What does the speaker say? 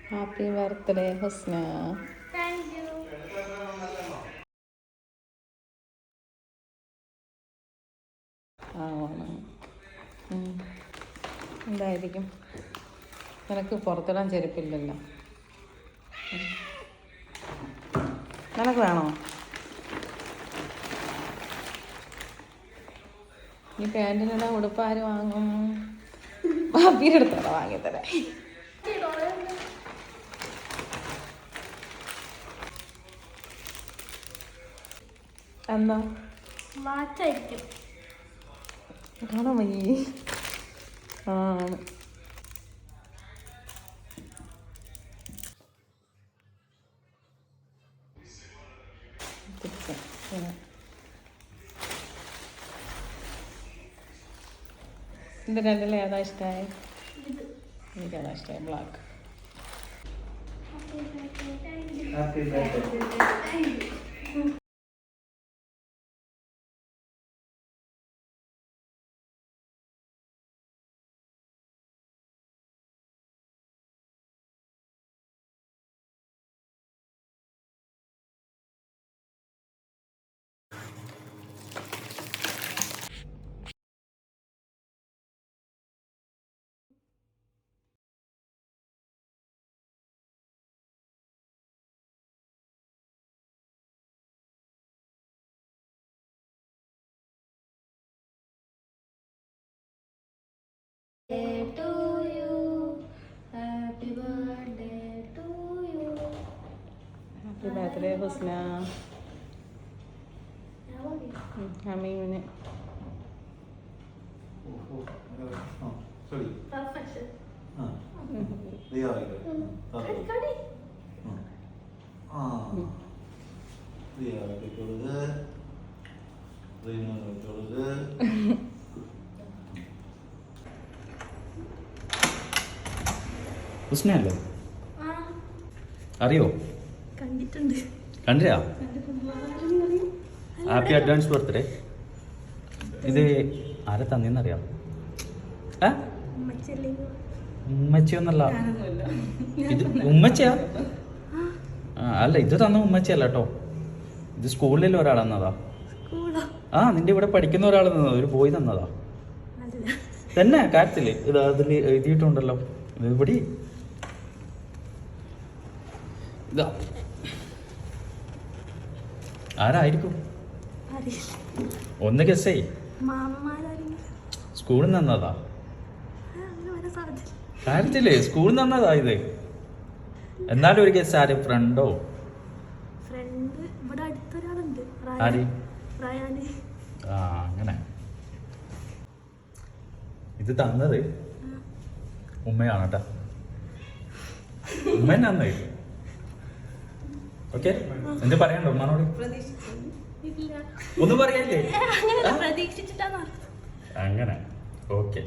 Happy birthday ഹുസ്ന. എന്തായിരിക്കും? നിനക്ക് പുറത്തിടാൻ ചെരുപ്പില്ലല്ലോ. നിനക്ക് വേണോ? ഈ പാൻറ്റിനിടാൻ ഉടുപ്പ് ആര് വാങ്ങും? ഭാബിയുടെ അടുത്തോടെ വാങ്ങിത്തരാം. എന്താ മാറ്റായിരിക്കും കാണാൻ വയ്യേ? ആണ്. ഇത് രണ്ടിലും ഏതാ ഇഷ്ടമായി? എനിക്കതാ ഇഷ്ടമായി, black. to you, happy birthday to you. Happy birthday Husna. ഹമീമിന് Perfection. ഹുസ്നയല്ലേ? അറിയോ? കണ്ടിട്ടുണ്ട്. കണ്ടില്ല? Happy advance birthday. ഇത് ആരെ തന്നെന്നറിയാം? ഉമ്മച്ചിയൊന്നല്ല, ഇത് ഉമ്മച്ചിയാ? അല്ല, ഇത് തന്ന ഉമ്മച്ചിയല്ല കേട്ടോ. ഇത് സ്കൂളിൽ ഒരാൾ തന്നതാ. നിന്റെ ഇവിടെ പഠിക്കുന്ന ഒരാൾ തന്നതാ, ഒരു ബോയ് തന്നതാ തന്നെ. കാര്യത്തില് ഇത് അതിൽ എഴുതിയിട്ടുണ്ടല്ലോ. ഇവിടെ ഇതാ. ആരായിരിക്കും? ഒന്ന് ഗസ്സേ. സ്കൂളിൽ നിന്നതാ. കാര്യത്തില്ലേ സ്കൂളിൽ നിന്നതാ ഇത്. എന്നാലും ഒരു ഗസ്. ആര്? ഫ്രണ്ടോ? ആര്? അങ്ങനെ. ഇത് തന്നത് ഉമ്മയാണ് കേട്ടാ. ഉമ്മ തന്നെ. ഓക്കെ, എന്ത് പറയണ്ടോ ഉമ്മാനോട്? ഒന്നും പറയല്ലേ? അങ്ങനെ. ഓക്കെ.